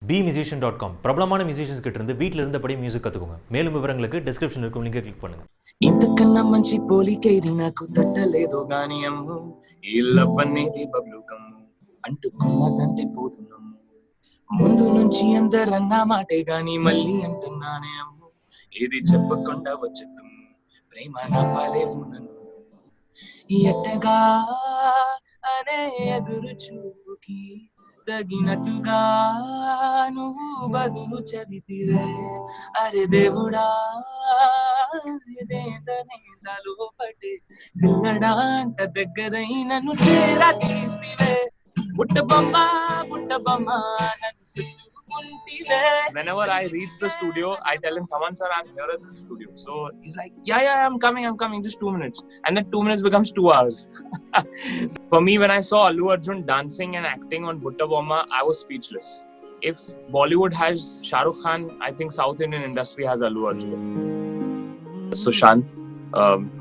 bmusician.com பிரபலமான musicians கிட்ட இருந்து வீட்ல இருந்தபடி மியூசிக் கத்துக்கோங்க. மேலும் விவரங்களுக்கு டிஸ்கிரிப்ஷன் இருக்கும் லிங்கை கிளிக் பண்ணுங்க. ఇంతకన్నా మంచి పోలికేది నాకు తట్టలేదో గాని అమ్ము ఇల్లబ్బనేది బబ్లు కమ్ము అంటుకున్నదంటే పోతున్నాము ముందు నుంచి అందరన్నా మాటే గాని మళ్ళీ అంటున్నానే అమ్ము ఏది చెప్పకుండా వచ్చేద్దాం ప్రేమ నా పాలేవు నన్ను ఎట్టగా అనే ఎదురు చూపుకి తగినట్టుగా నువ్వు బదులు చెబితివే అరే దేవుడా ఇదేందనేందలో పట్టే పిల్లడా అంట దగ్గరై నన్ను చేరా తీస్తివే బుట్ట బొమ్మ నన్ను చుట్టుకుంటివే. Whenever I reach the studio, I tell him, Thaman sir, I'm here at the studio. So he's like, yeah, I'm coming, just 2 minutes. And then 2 minutes becomes 2 hours. For me, when I saw Allu Arjun dancing and acting on Butta Bomma, I was speechless. If Bollywood has Shah Rukh Khan, I think South Indian industry has Allu Arjun. Sushant,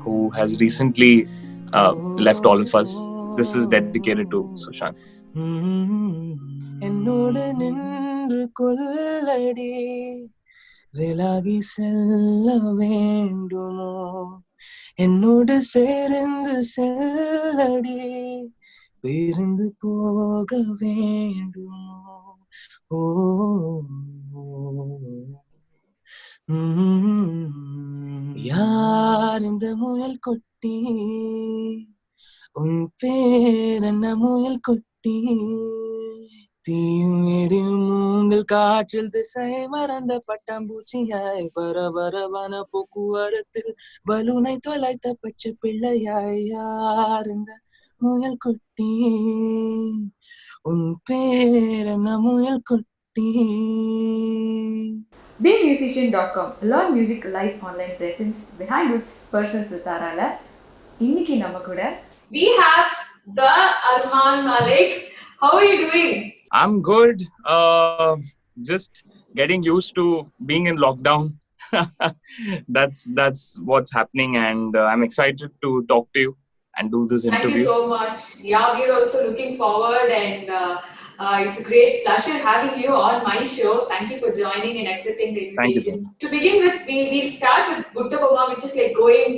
who has recently left all of us, this is dedicated to Sushant. என்னோடு நின்று கொள்ளடி விலகி செல்ல வேண்டுமோ என்னோடு சேர்ந்து செல்லடி பிரிந்து போக வேண்டுமோ ஓ யார் இந்த முயல் கொட்டி உன் பேர் என்ன முயல் கொட்டி தீயும் எரியும் மூங்கில் காற்றில் திசை மறந்த பட்டாம்பூச்சியாய் பரபரவான போக்குவரத்தில் பலூனை தொலைத்த பச்சை பிள்ளையாய் யார் இந்த முயல் கொட்டி உன் பேர் என்ன முயல் கொட்டி. bmusician.com learn music live online presence behind its person Sutarala. இன்னைக்கு நம்ம கூட we have the Arman Malik. How are you doing? I'm good. Just getting used to being in lockdown. That's what's happening, and I'm excited to talk to you and do this interview. Thank you so much. Yeah, we're also looking forward, and it's a great pleasure having you on my show. Thank you for joining and accepting the invitation. To begin with, we'll start with Butta Bomma, which is like going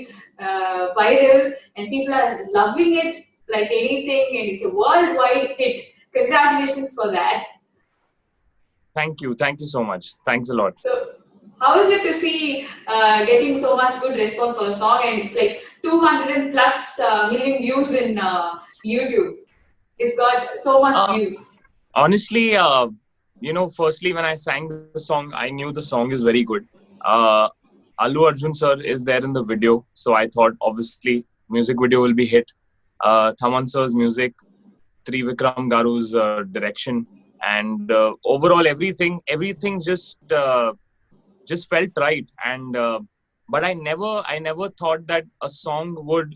viral, and people are loving it like anything, and it's a worldwide hit. Congratulations for that. Thank you so much. Thanks a lot. So, how is it to see getting so much good response for the song, and it's like 200 plus million views in YouTube? It's got so much views. Honestly, firstly, when I sang the song, I knew the song is very good. Allu Arjun sir is there in the video, so I thought obviously music video will be hit. Thaman sir's music, Trivikram Garu's direction, and overall everything just felt right. And but I never thought that a song would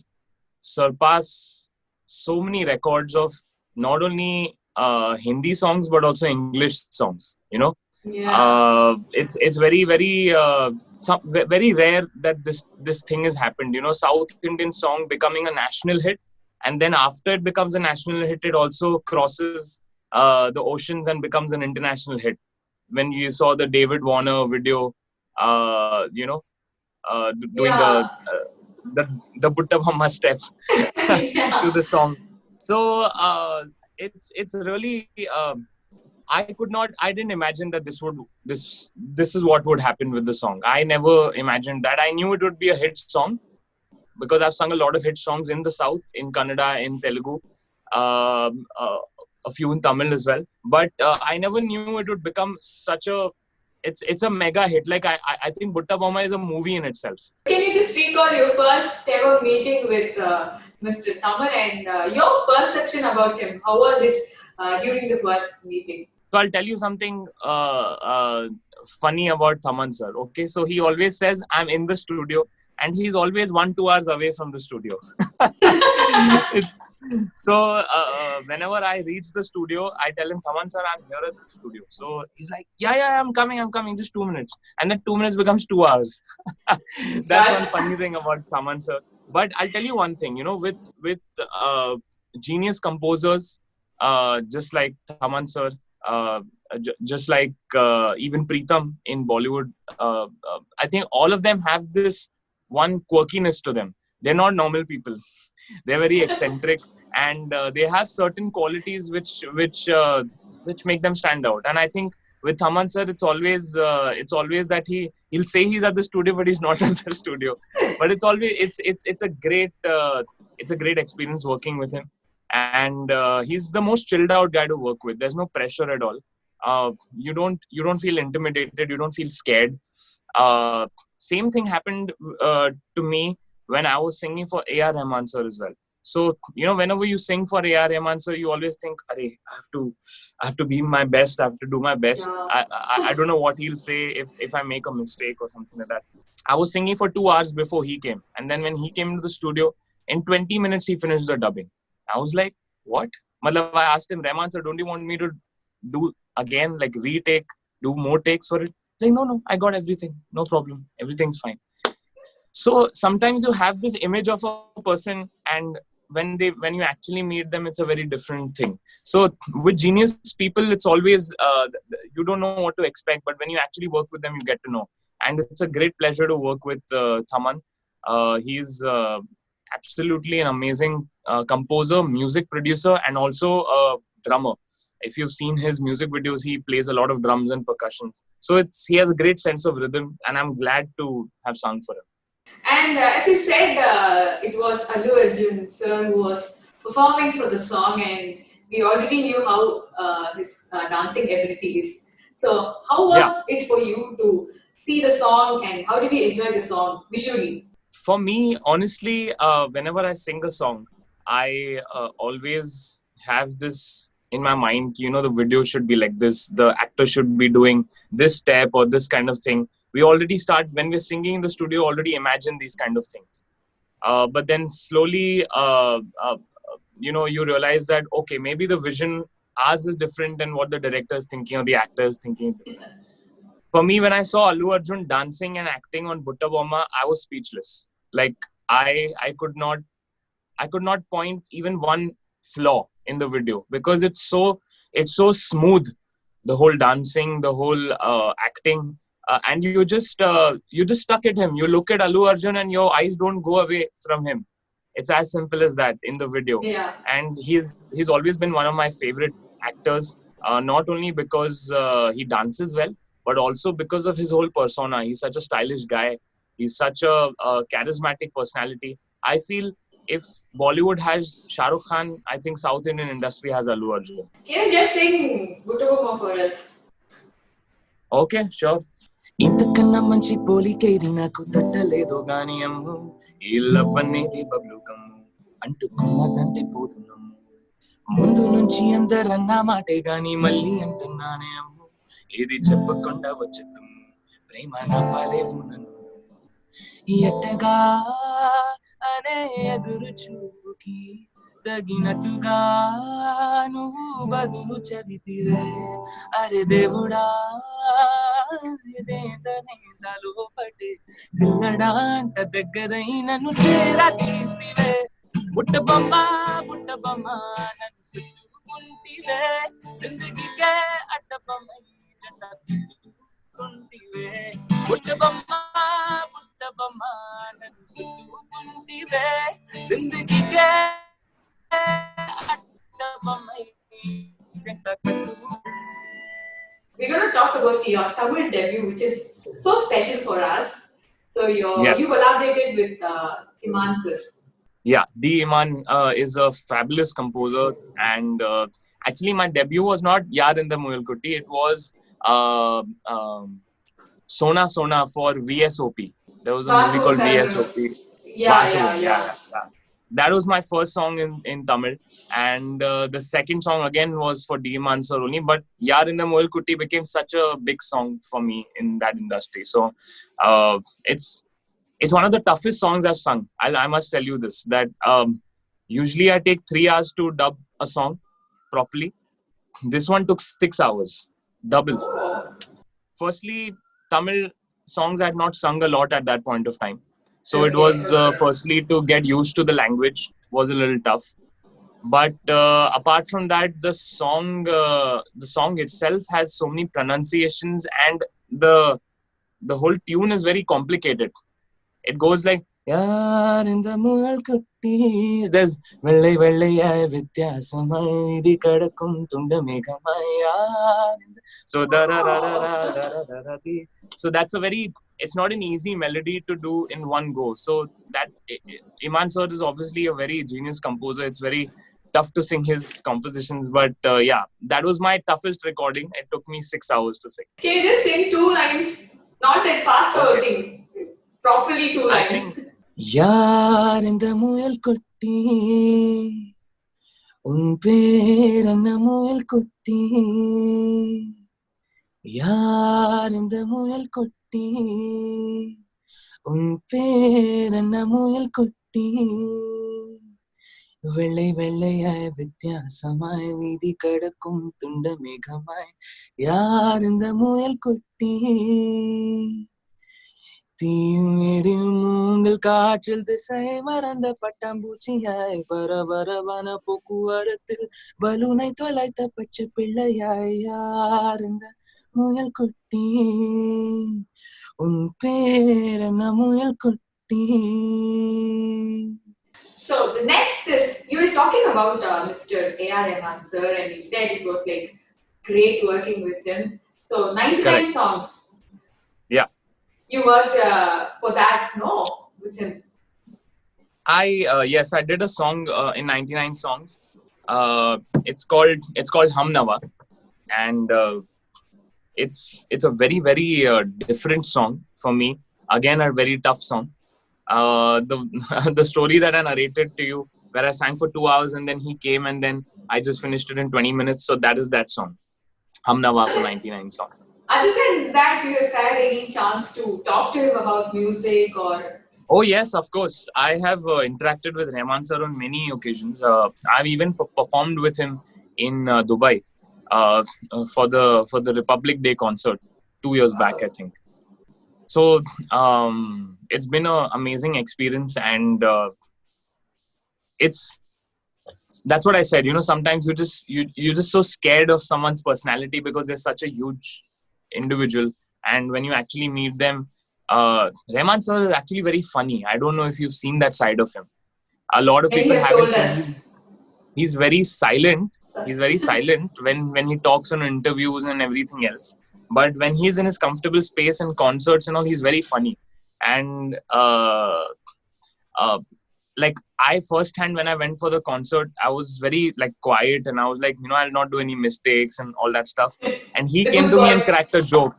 surpass so many records of not only Hindi songs but also English songs. It's very very rare that this thing has happened. South Indian song becoming a national hit, and then after it becomes a national hit, it also crosses the oceans and becomes an international hit. When you saw the David Warner video, doing the Butta Bomma step to the song. So it's really I didn't imagine that this is what would happen with the song. I never imagined that. I knew it would be a hit song because I've sung a lot of hit songs in the South, in Kannada, in Telugu, a few in Tamil as well. But I never knew it would become such a it's a mega hit. Like I think Butta Bomma is a movie in itself. Can you just recall your first ever meeting with Mr. Thaman and your perception about him? How was it during the first meeting? So I'll tell you something funny about Thaman sir. Okay, so he always says I'm in the studio, and he's always 1-2 hours away from the studio. So whenever I reach the studio, I tell him, Thaman sir, I'm here at the studio. So he's like, yeah, I'm coming, just 2 minutes. And then 2 minutes becomes 2 hours. That's one funny thing about Thaman sir. But I'll tell you one thing, with genius composers, just like Thaman sir, just like even Preetham in Bollywood. I think all of them have this one quirkiness to them. They're not normal people. They're very eccentric, and they have certain qualities which make them stand out. And I think with Thaman sir, it's always that he'll say he's at the studio, but he's not at the studio. But it's always it's a great experience working with him. And he's the most chilled out guy to work with. There's no pressure at all. You don't feel intimidated. You don't feel scared. Same thing happened to me when I was singing for A.R. Rahman sir as well. So, whenever you sing for A.R. Rahman sir, you always think, I have to be my best. I have to do my best. Yeah. I don't know what he'll say if I make a mistake or something like that. I was singing for 2 hours before he came. And then when he came into the studio, in 20 minutes, he finished the dubbing. I was like, what? I asked him, Rahman sir, don't you want me to do again, like retake, do more takes for it? He's like, no, I got everything. No problem. Everything's fine. So sometimes you have this image of a person, and when you actually meet them, it's a very different thing. So with genius people, it's always, you don't know what to expect, but when you actually work with them, you get to know. And it's a great pleasure to work with Thaman. He's absolutely an amazing composer, music producer, and also a drummer. If you've seen his music videos, he plays a lot of drums and percussions. So he has a great sense of rhythm, and I'm glad to have sung for him. And as you said, it was Allu Arjun sir who was performing for the song, and we already knew how his dancing abilities. So how was it for you to see the song, and how did you enjoy the song visually? For me, honestly, whenever I sing a song, I always have this in my mind, the video should be like this, the actor should be doing this step or this kind of thing. We already start, when we're singing in the studio, already imagine these kind of things. But then slowly, you realize that, okay, maybe the vision, ours is different than what the director is thinking or the actor is thinking. For me, when I saw Allu Arjun dancing and acting on Butta Bomma, I was speechless. Like, I could not point even one flaw in the video, because it's so smooth, the whole dancing, the whole acting. And you just stuck at him. You look at Allu Arjun and your eyes don't go away from him. It's as simple as that in the video. Yeah. And he's always been one of my favorite actors, not only because he dances well, but also because of his whole persona. He's such a stylish guy. He's such a charismatic personality. I feel if Bollywood has Shah Rukh Khan, I think South Indian industry has Allu Arjun. Can you just sing Butta Bomma for us? Okay, sure. ఇంతకన్నా మంచి పోలికేది నాకు తట్టలేదో గాని అమ్ము ఈ love అనేది బబ్లు గమ్ము అంటుకున్నదంటే పోతున్నాము ముందు నుంచి అందరన్నా మాటే గాని మళ్ళీ అంటున్నానే అమ్ము ఏది చెప్పకుండా వచ్చేద్దాం ప్రేమ నా పాలేవు నన్ను ఎట్టగా అనే ఎదురు చూపుకి తగినట్టుగా నువ్వు బదులు చెబితివే అరే దేవుడా లోపటి పిల్లడాంట దగ్గరై నన్ను చేరా తీస్తివే బుట్ట బొమ్మ నన్ను చుట్టుకుంటివే జిందగీకే అడ్డ బొమ్మ జెండ కుంటివే బుట్ట బొమ్మ నన్ను చుట్టుకుంటివే జిందగీకే అడ్డ బొమ్మ జెండ కుంటివే. We're going to talk about your Tamil debut, which is so special for us. So you collaborated with Iman sir. Yeah, D. Iman is a fabulous composer, and actually my debut was not Yaar in the Moyalkutti. It was Sona Sona for VSOP. There was a movie called VSOP. Yeah. That was my first song in Tamil, and the second song again was for D. Iman sir only. But Yaar in the Moyalkutti became such a big song for me in that industry. So it's one of the toughest songs I've sung. I must tell you this, that usually I take 3 hours to dub a song properly. This one took 6 hours, double. Firstly, Tamil songs I had not sung a lot at that point of time. So it was firstly to get used to the language was a little tough. But apart from that, the song itself has so many pronunciations, and the whole tune is very complicated. It goes like yaar in the mual kutti. There's vellai vellai vityasamayi idi kadakkum tunda megamai yaar. So da da da da da da da da da. So that's a very, it's not an easy melody to do in one go. So that Iman sir is obviously a very genius composer. It's very tough to sing his compositions, but yeah, that was my toughest recording. It took me 6 hours to sing. Can you just sing 2 lines? Not that fast or thing. Properly 2 I lines. think yaar in the muel kutti, un peranna muel kutti. Yaar in the muel kutti, un peranna muel kutti. வெள்ளை வெள்ளையாய் வித்தியாசமாய் வீதி கடக்கும் துண்ட மேகமாய் யார் இந்த முயல் குட்டி தீயும் எரியும் மூங்கில் காற்றில் திசை மறந்த பட்டாம்பூச்சியாய் பரபரவான போக்குவரத்தில் பலூனை தொலைத்த பச்சை பிள்ளையாய் யார் இந்த முயல் குட்டி உன் பேர் என்ன முயல் குட்டி. So the next is, you were talking about Mr. A.R. Rahman sir, and you said it was like great working with him. So 99 Correct. songs. Yeah. You worked for that, no, with him. Yes, I did a song in 99 songs. It's called Hum Nawa, and it's a very very different song for me. Again, a very tough song. The story that I narrated to you, where I sang for 2 hours and then he came and then I just finished it in 20 minutes. So that is that song, Hum Nawa for 99 song. Other than that, do you have had any chance to talk to him about music or? Oh yes, of course. I have interacted with Rahman sir on many occasions. I've even performed with him in Dubai for the Republic Day concert 2 years back, I think. So it's been an amazing experience, and that's what I said. You know, sometimes you're just so scared of someone's personality because they're such a huge individual, and when you actually meet them, Rahman sir is actually very funny. I don't know if you've seen that side of him. A lot of And people you have haven't told seen him. us. He's very silent. He's very silent when he talks on interviews and everything else. But when he's in his comfortable space and concerts and all, he's very funny. And like I firsthand, when I went for the concert, I was very like quiet and I was like, you know, I'll not do any mistakes and all that stuff. And he The came good to me boy. and cracked a joke.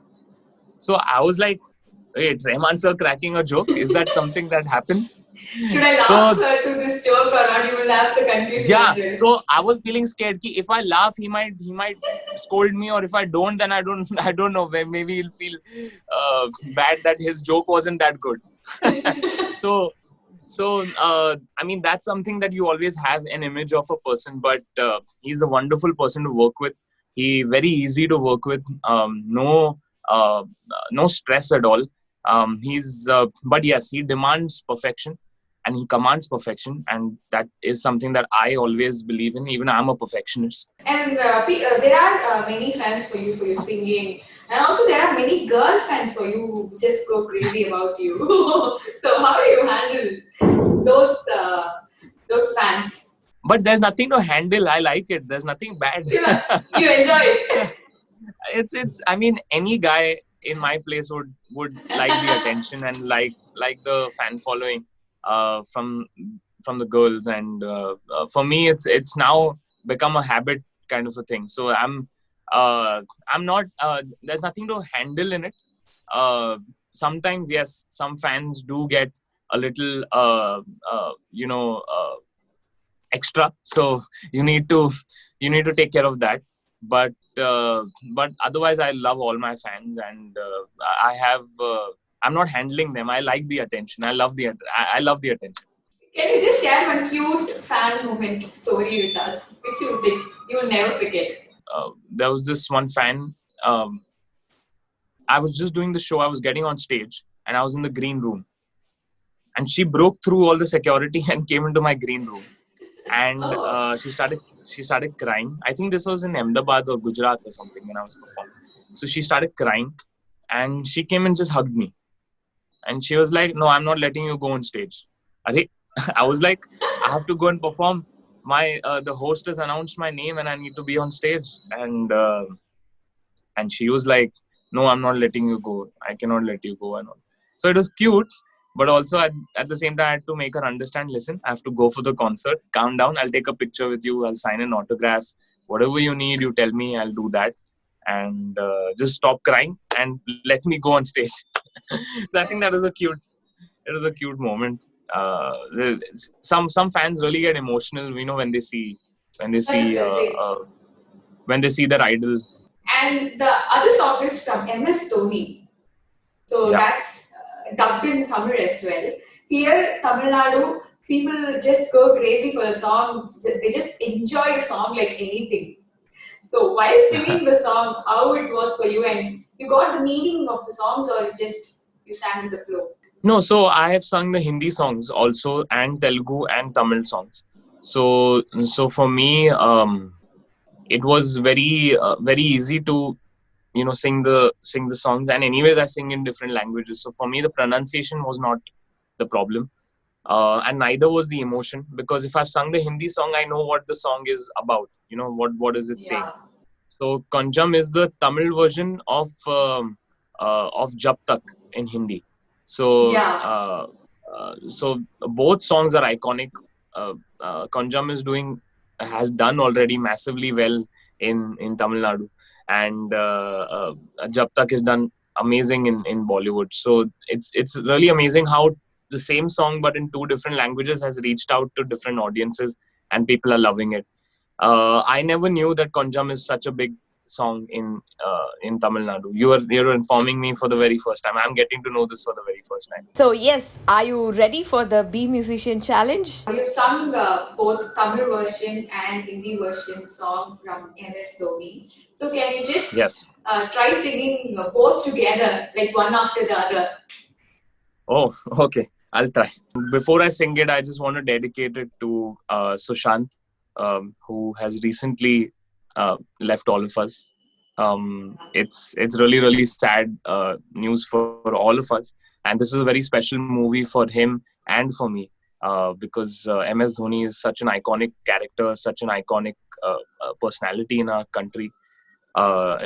So I was like, wait, Rahman sir cracking a joke? Is that something that happens? Should I laugh to this joke or not? You will laugh the confusion. Yeah, as well. so I was feeling scared ki if I laugh, he might scold me, or if I don't, then I don't know. Maybe he'll feel bad that his joke wasn't that good. So I mean, that's something that you always have an image of a person, but he's a wonderful person to work with. He very easy to work with. No stress at all. But yes, he demands perfection. And he commands perfection, and that is something that I always believe in. Even I'm a perfectionist. And there are many fans for your singing, and also there are many girl fans for you who just go crazy about you. So how do you handle those fans? But there's nothing to handle. I like it. There's nothing bad. You enjoy it. It's. I mean, any guy in my place would like the attention and like the fan following. From the girls, and for me it's now become a habit kind of a thing. So I'm not there's nothing to handle in it. Sometimes yes, some fans do get a little extra, so you need to take care of that. But otherwise I love all my fans, and I'm not handling them. I like the attention. I love the attention. Can you just share one cute fan moment story with us, which you think you will never forget? There was this one fan. I was just doing the show. I was getting on stage, and I was in the green room. And she broke through all the security and came into my green room. and Oh. she started crying. I think this was in Ahmedabad or Gujarat or something when I was performing. So she started crying, and she came and just hugged me, and she was like, "No, I'm not letting you go on stage." Are I was like, "I have to go and perform. The host has announced my name, and I need to be on stage." And she was like, "No, I'm not letting you go. I cannot let you go." And all. So it was cute, but also at the same time, I had to make her understand. Listen, I have to go for the concert. Calm down. I'll take a picture with you. I'll sign an autograph. Whatever you need, you tell me. I'll do that. And just stop crying and let me go on stage. So I think that was a cute. It was a cute moment. Some fans really get emotional, when they see when they Such a see blessing. when they see their idol. And the other song is from MS Dhoni. So Yeah. that's dubbed in Tamil as well. Here, Tamil Nadu, people just go crazy for the song. They just enjoy the song like anything. So while singing the song, how it was for you, and you got the meaning of the songs, or you sang with the flow? No, so I have sung the Hindi songs also, and Telugu and Tamil songs. So for me, it was very easy to sing the songs. And anyways, I sing in different languages. So for me, the pronunciation was not the problem, and neither was the emotion, because if I've sung the Hindi song, I know what the song is about. What is it saying? Yeah. So Kanjam is the Tamil version of Jab Tak in Hindi. So Yeah. so both songs are iconic. Kanjam has done already massively well in Tamil Nadu, and Jab Tak is done amazing in Bollywood. So it's really amazing how the same song but in two different languages has reached out to different audiences, and people are loving it. I never knew that Konjam is such a big song in Tamil Nadu. You're informing me for the very first time. I'm getting to know this for the very first time. So, yes, are you ready for the Be Musician Challenge? You sung both Tamil version and Hindi version song from MS Dhoni. So can you just Yes. try singing both together, like one after the other? Oh, okay. I'll try. Before I sing it, I just want to dedicate it to Sushant, who has recently left all of us. It's really sad news for all of us, and this is a very special movie for him and for me, because MS Dhoni is such an iconic character, such an iconic personality in our country.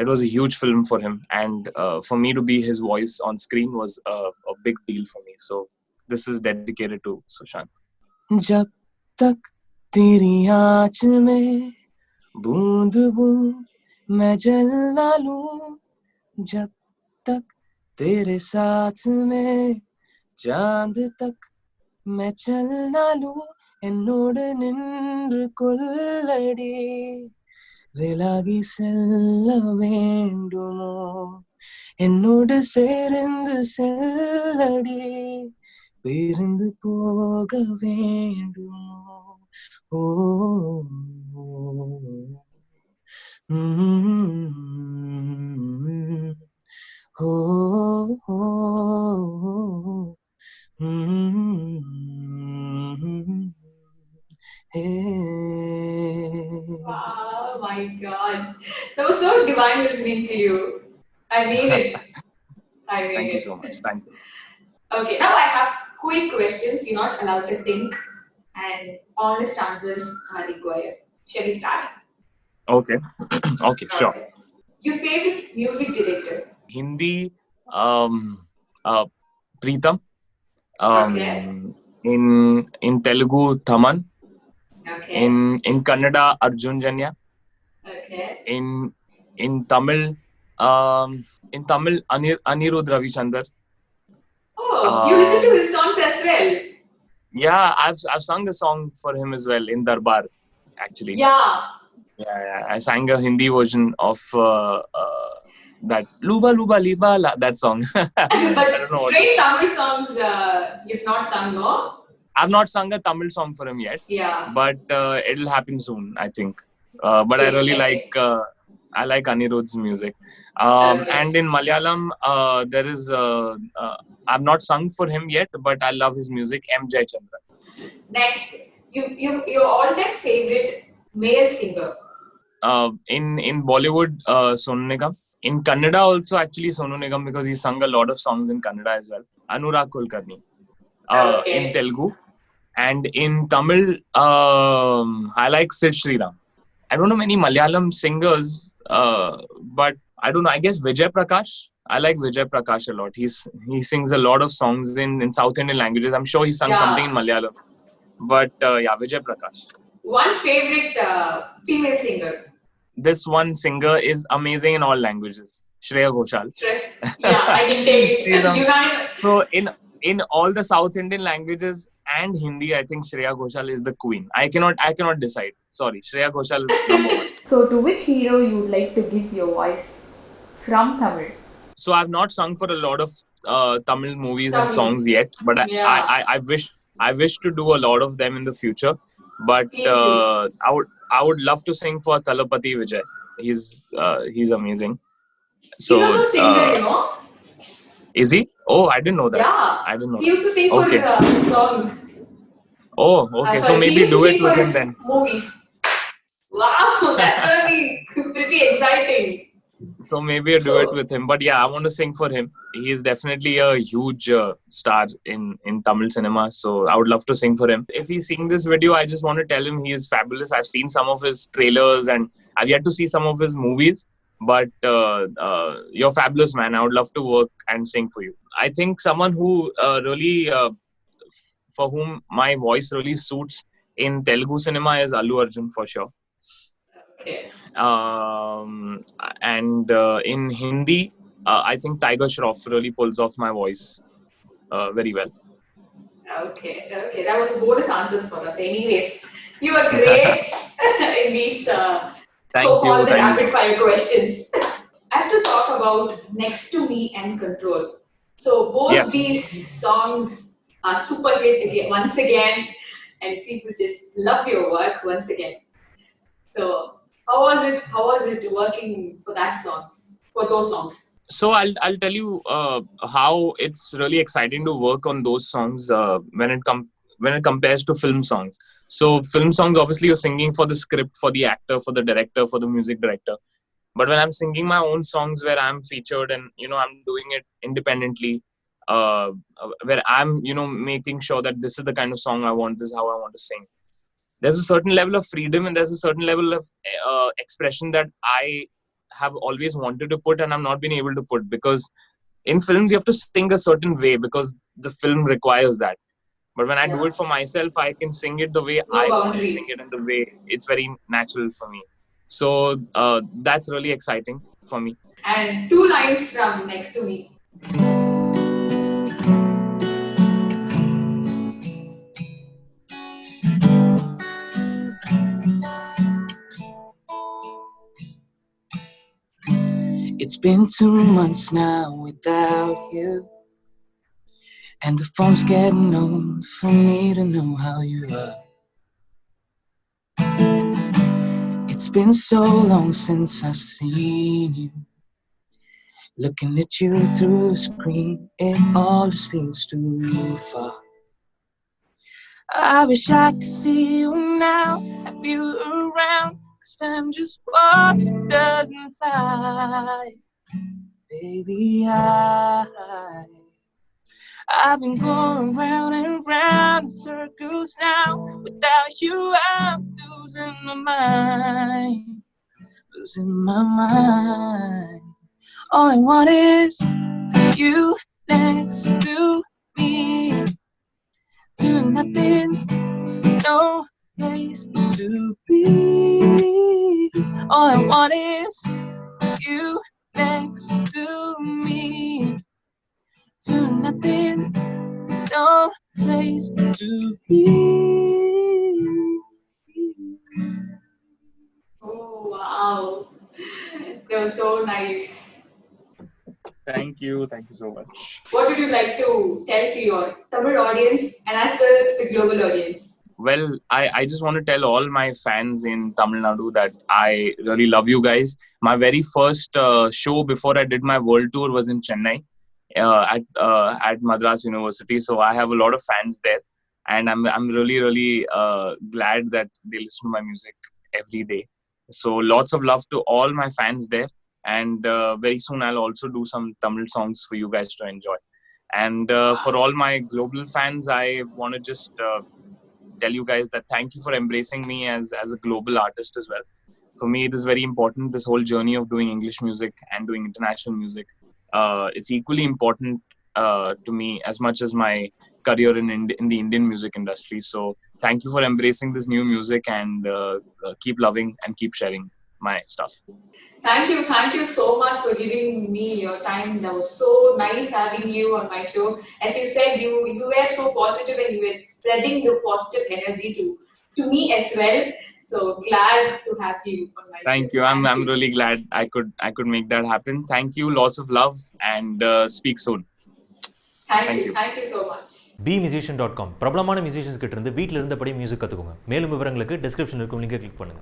It was a huge film for him, and for me to be his voice on screen was a big deal for me. So this is dedicated to Sushant. जब तक तेरी आँच में बूंद बूंद मैं जल ना लूं, जब तक तेरे साथ में चांद तक मैं चल ना लूं, എന്നോട് നിன்று കൊല്ലടി விலகி செல்ல வேண்டுமோ, என்னோடு சேர்ந்து செல்லடி பிரிந்து போக வேண்டுமோ. ஓ ஓ Oh my God, that was so divine listening to you. I mean it. I mean Thank it. you so much. Thank you. Okay, now I have quick questions. You're not allowed to think, and honest answers are required. Shall we start? Okay. Okay, sure. Okay. Your favorite music director? Hindi, Preetham. Okay. In Telugu, Thaman. Okay. In Kannada, Arjun Janya. Okay. In Tamil, Anirudh Ravichandar. Oh, you listen to his songs as well? Yeah, I've sung a song for him as well in Darbar, actually. Yeah. Yeah, I sang a Hindi version of that Luba Luba Liba that song. I But don't know what straight Tamil songs, you've not sung, no? I've not sung a Tamil song for him yet. Yeah. But it'll happen soon, I think. But I really like Anirudh's music. Okay. And in Malayalam, there is I've not sung for him yet, but I love his music, M. Jayachandra. Next, your all-time favorite male singer? In Bollywood, Sonu Nigam. In Kannada also, actually, Sonu Nigam, because he sung a lot of songs in Kannada as well. Anurag Kulkarni. Okay. In Telugu. And in Tamil, I like Sid Sriram. I don't know many Malayalam singers, but I don't know. I guess Vijay Prakash. I like Vijay Prakash a lot. He sings a lot of songs in South Indian languages. I'm sure he sung something in Malayalam. But yeah, Vijay Prakash. One favorite female singer? This one singer is amazing in all languages. Shreya Ghoshal. Yeah, I can take it. So in all the South Indian languages and Hindi, I think Shreya Ghoshal is the queen. I cannot decide. Sorry, Shreya Ghoshal is number one. So, to which hero you would like to give your voice from Tamil? So I've not sung for a lot of Tamil movies and songs yet, but I wish to do a lot of them in the future. But I would love to sing for Thalapathy Vijay. He's amazing. So, he's also a singer, Is he? Oh, I didn't know that. Yeah, I didn't know. He used to sing for songs. Oh, okay. So maybe do it with him then. Movies. Wow, that's gonna be pretty exciting. So maybe I do it with him. But yeah, I want to sing for him. He is definitely a huge star in Tamil cinema. So I would love to sing for him. If he's seeing this video, I just want to tell him he is fabulous. I've seen some of his trailers and I've yet to see some of his movies. But you're fabulous, man. I would love to work and sing for you. I think someone who really, for whom my voice really suits in Telugu cinema is Allu Arjun for sure. Okay. And in Hindi, I think Tiger Shroff really pulls off my voice very well. Okay. That was bonus answers for us. Anyways, you are great in these so-called rapid fire questions. I have to talk about Next to Me and Control. So both these songs are super hit once again, and people just love your work once again. So how was it working for those songs? So I'll tell you how it's really exciting to work on those songs when it compares to film songs. So film songs, obviously you're singing for the script, for the actor, for the director, for the music director. But when I'm singing my own songs where I'm featured and I'm doing it independently, where I'm making sure that this is the kind of song I want, this is how I want to sing. There's a certain level of freedom and there's a certain level of expression that I have always wanted to put and I've not been able to put, because in films you have to sing a certain way because the film requires that. But when I do it for myself, I can sing it the way I want to sing it and the way it's very natural for me. So that's really exciting for me. And 2 lines from Next to Me. It's been 2 months now without you, and the phone's getting old for me to know how you are. It's been so long since I've seen you. Looking at you through a screen, it all just feels too far. I wish I could see you now, have you around. 'Cause time just walks, it doesn't fly. Baby, I've been going round and round in circles now. Without you, I'm losing my mind. All I want is you next to me. Doing nothing, no place to be. All I want is you next to me. Doing nothing, no place to be. Oh wow, that was so nice. Thank you so much. What would you like to tell to your Tamil audience and as well as the global audience? Well, I just want to tell all my fans in Tamil Nadu that I really love you guys. My very first show before I did my world tour was in Chennai at Madras University. So I have a lot of fans there. and I'm really glad that they listen to my music every day. So lots of love to all my fans there, and very soon I'll also do some Tamil songs for you guys to enjoy. And for all my global fans, I want to just tell you guys that thank you for embracing me as a global artist as well. For me, it is very important, this whole journey of doing English music and doing international music. It's equally important to me as much as my career in the Indian music industry. So thank you for embracing this new music, and keep loving and keep sharing my stuff. Thank you so much for giving me your time. That was so nice having you on my show. As you said, you were so positive and you were spreading the positive energy to me as well. So glad to have you on my show. Thank you. I'm really glad I could make that happen. Thank you. Lots of love, and speak soon. Thank you so much. bmusician.com பிரபலமான musicians கிட்ட இருந்து வீட்டில் இருந்தபடி music கற்றுக்கோங்க. மேலும் விவரங்களுக்கு description இருக்கும் லிங்கை கிளிக் பண்ணுங்கள்.